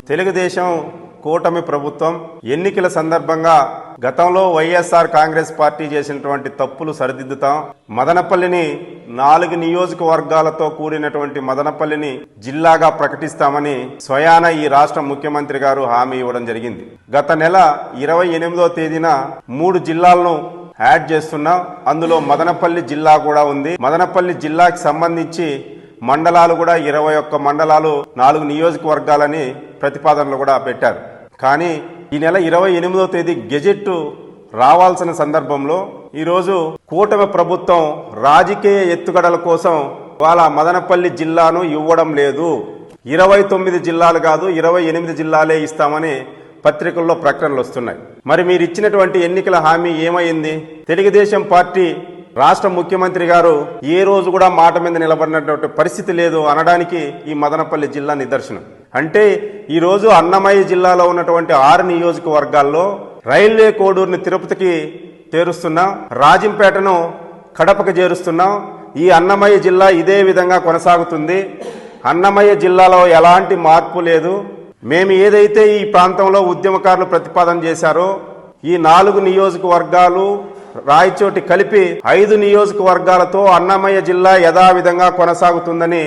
తెలుగుదేశం కూటమి ప్రభుత్వం ఎన్నికల సందర్భంగా గతంలో వైఎస్ఆర్ కాంగ్రెస్ పార్టీ చేసినటువంటి తప్పులు సరిదిద్దుతాం, మదనపల్లిని 4 నియోజకవర్గాలతో కూడినటువంటి మదనపల్లిని జిల్లాగా ప్రకటిస్తామని స్వయాన ఈ రాష్ట్ర ముఖ్యమంత్రి గారు హామీ ఇవ్వడం జరిగింది. గత నెల 28వ తేదీన 3 జిల్లాలను యాడ్ చేస్తున్నాం. అందులో మదనపల్లి జిల్లా కూడా ఉంది. మదనపల్లి జిల్లాకి సంబంధించి మండలాలు కూడా 21 మండలాలు 4 నియోజకవర్గాలని ప్రతిపాదనలు కూడా పెట్టారు. కానీ ఈ నెల 28వ తేదీ గెజెట్ రావాల్సిన సందర్భంలో ఈరోజు కూటమి ప్రభుత్వం రాజకీయ ఎత్తుగడల కోసం వాళ్ళ మదనపల్లి జిల్లాను ఇవ్వడం లేదు. 29 జిల్లాలు కాదు 28 జిల్లాలే ఇస్తామని పత్రికల్లో ప్రకటనలు వస్తున్నాయి. మరి మీరు ఇచ్చినటువంటి ఎన్నికల హామీ ఏమైంది? తెలుగుదేశం పార్టీ రాష్ట్ర ముఖ్యమంత్రి గారు ఏ రోజు కూడా మాట మీద నిలబడినటువంటి పరిస్థితి లేదు అనడానికి ఈ మదనపల్లి జిల్లా నిదర్శనం. అంటే ఈరోజు అన్నమయ్య జిల్లాలో ఉన్నటువంటి 6 నియోజకవర్గాల్లో రైల్వే కోడూరుని తిరుపతికి చేరుస్తున్నాం, రాజంపేటను కడపకు చేరుస్తున్నాం. ఈ అన్నమయ్య జిల్లా ఇదే విధంగా కొనసాగుతుంది. అన్నమయ్య జిల్లాలో ఎలాంటి మార్పు లేదు. మేము ఏదైతే ఈ ప్రాంతంలో ఉద్యమకారులు ప్రతిపాదన చేశారో ఈ 4 నియోజకవర్గాలు రాయచోటి కలిపి 5 నియోజకవర్గాలతో అన్నమయ్య జిల్లా యథావిధంగా కొనసాగుతుందని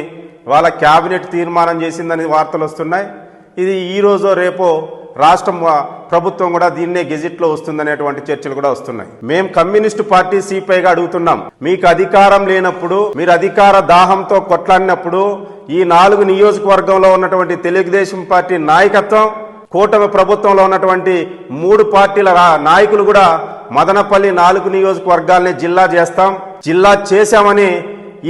వాళ్ళ కేబినెట్ తీర్మానం చేసిందని వార్తలు వస్తున్నాయి. ఇది ఈ రోజు రేపో రాష్ట్ర ప్రభుత్వం కూడా దీన్నే గెజిట్లో వస్తుందనేటువంటి చర్చలు కూడా వస్తున్నాయి. మేము కమ్యూనిస్టు పార్టీ సిపిఐగా అడుగుతున్నాం, మీకు అధికారం లేనప్పుడు, మీరు అధికార దాహంతో కొట్లాడినప్పుడు ఈ 4 నియోజకవర్గంలో ఉన్నటువంటి తెలుగుదేశం పార్టీ నాయకత్వం, కూటమి ప్రభుత్వంలో ఉన్నటువంటి 3 పార్టీల నాయకులు కూడా మదనపల్లి 4 నియోజకవర్గాల్ని జిల్లా చేస్తాం, జిల్లా చేశామని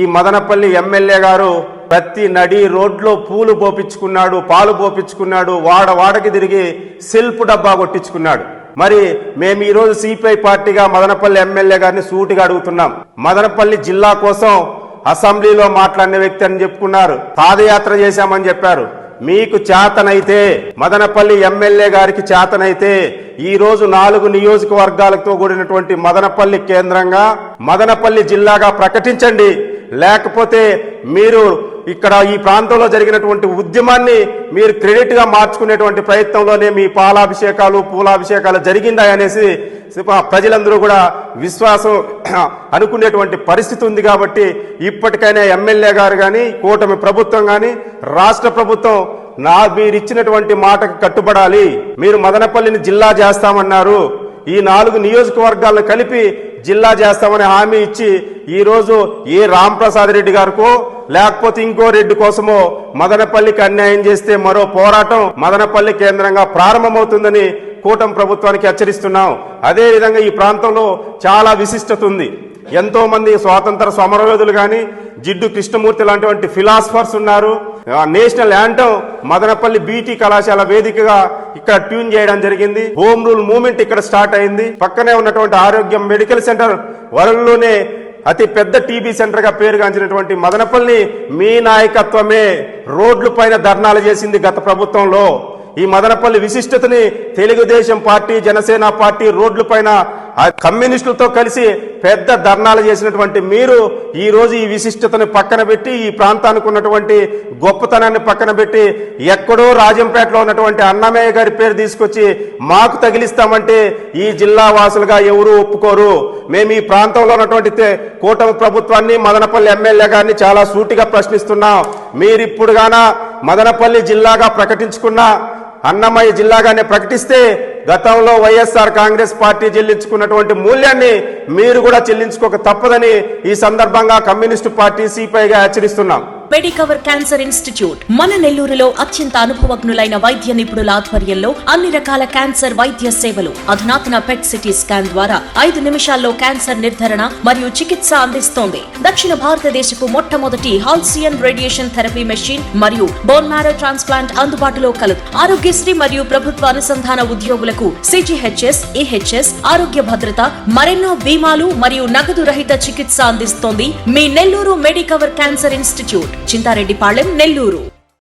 ఈ మదనపల్లి ఎమ్మెల్యే గారు ప్రతి నడి రోడ్లో పూలు పోపించుకున్నాడు, పాలు పోపించుకున్నాడు, వాడకి తిరిగి సెల్ఫ్ డబ్బా కొట్టించుకున్నాడు. మరి మేము ఈరోజు సిపిఐ పార్టీగా మదనపల్లి ఎమ్మెల్యే గారిని సూటిగా అడుగుతున్నాం. మదనపల్లి జిల్లా కోసం అసెంబ్లీలో మాట్లాడిన వ్యక్తి అని చెప్పుకున్నారు, పాదయాత్ర చేశామని చెప్పారు. మీకు చేతనైతే, మదనపల్లి ఎమ్మెల్యే గారికి చేతనైతే ఈ రోజు 4 నియోజకవర్గాలతో కూడినటువంటి మదనపల్లి కేంద్రంగా మదనపల్లి జిల్లాగా ప్రకటించండి. లేకపోతే మీరు ఇక్కడ ఈ ప్రాంతంలో జరిగినటువంటి ఉద్యమాన్ని మీరు క్రెడిట్ గా మార్చుకునేటువంటి ప్రయత్నంలోనే మీ పాలాభిషేకాలు పూలాభిషేకాలు జరిగిందాయనేసి ప్రజలందరూ కూడా విశ్వాసం అనుకునేటువంటి పరిస్థితి ఉంది. కాబట్టి ఇప్పటికైనా ఎమ్మెల్యే గారు కానీ, కూటమి ప్రభుత్వం కానీ, రాష్ట్ర ప్రభుత్వం మీరు ఇచ్చినటువంటి మాటకు కట్టుబడాలి. మీరు మదనపల్లిని జిల్లా చేస్తామన్నారు, ఈ 4 నియోజకవర్గాలను కలిపి జిల్లా చేస్తామని హామీ ఇచ్చి ఈ రోజు ఏ రాంప్రసాద్ రెడ్డి గారికో లేకపోతే ఇంకో రెడ్డి కోసమో మదనపల్లికి అన్యాయం చేస్తే మరో పోరాటం మదనపల్లి కేంద్రంగా ప్రారంభమవుతుందని కూటమి ప్రభుత్వానికి హెచ్చరిస్తున్నాం. అదే విధంగా ఈ ప్రాంతంలో చాలా విశిష్టత ఉంది. ఎంతో మంది స్వాతంత్ర సమరయోధులు కానీ, జిడ్డు కృష్ణమూర్తి లాంటి ఫిలాసఫర్స్ ఉన్నారు. నేషనల్ యాంటమ్ మదనపల్లి బీటీ కళాశాల వేదికగా ఇక్కడ ట్యూన్ చేయడం జరిగింది. హోమ్ రూల్ మూవ్మెంట్ ఇక్కడ స్టార్ట్ అయింది. పక్కనే ఉన్నటువంటి ఆరోగ్యం మెడికల్ సెంటర్ వరల్డ్ లోనే అతి పెద్ద టీబీ సెంటర్ గా పేరుగాంచినటువంటి మదనపల్లి మీ నాయకత్వమే రోడ్ల పైన ధర్నాలు చేసింది గత ప్రభుత్వంలో. ఈ మదనపల్లి విశిష్టతని తెలుగుదేశం పార్టీ, జనసేన పార్టీ రోడ్ల పైన కమ్యూనిస్టులతో కలిసి పెద్ద ధర్నాలు చేసినటువంటి మీరు ఈ రోజు ఈ విశిష్టతని పక్కన పెట్టి, ఈ ప్రాంతానికి ఉన్నటువంటి గొప్పతనాన్ని పక్కన పెట్టి ఎక్కడో రాజంపేటలో ఉన్నటువంటి అన్నమయ్య గారి పేరు తీసుకొచ్చి మాకు తగిలిస్తామంటే ఈ జిల్లా వాసులుగా ఎవరు ఒప్పుకోరు. మేము ఈ ప్రాంతంలో ఉన్నటువంటి కూటమి ప్రభుత్వాన్ని, మదనపల్లి ఎమ్మెల్యే గారిని చాలా సూటిగా ప్రశ్నిస్తున్నాం. మీరిప్పుడు గాన మదనపల్లి జిల్లాగా ప్రకటించుకున్నా, అన్నమయ్య జిల్లాగానే ప్రకటిస్తే గతంలో వైఎస్ఆర్ కాంగ్రెస్ పార్టీ చెల్లించుకున్నటువంటి మూల్యాన్ని మీరు కూడా చెల్లించుకోక తప్పదని ఈ సందర్భంగా కమ్యూనిస్టు పార్టీ సిపిఐగా హెచ్చరిస్తున్నాం. మెడికవర్ క్యాన్సర్ ఇన్స్టిట్యూట్ మన నెల్లూరులో అత్యంత అనుభవజ్ఞులైన వైద్య నిపుణుల ఆధ్వర్యంలో అన్ని రకాల క్యాన్సర్ వైద్య సేవలు, అధునాతన పెట్ సిటీ స్కాన్ ద్వారా 5 నిమిషాల్లో క్యాన్సర్ నిర్ధారణ మరియు చికిత్స అందిస్తోంది. దక్షిణ భారతదేశపు మొట్టమొదటి హాల్సియన్ రేడియేషన్ థెరపీ మెషిన్ మరియు బోన్ మ్యారో ట్రాన్స్ప్లాంట్ అందుబాటులో కలదు. ఆరోగ్యశ్రీ మరియు ప్రభుత్వ అనుసంధాన ఉద్యోగులకు సిజిహెచ్ఎస్, ఈహెచ్ఎస్, ఆరోగ్య భద్రత, మరెన్నో బీమాలు మరియు నగదు రహిత చికిత్స అందిస్తోంది మీ Nellore Medicover cancer institute, Chintareddypalem, Nellore.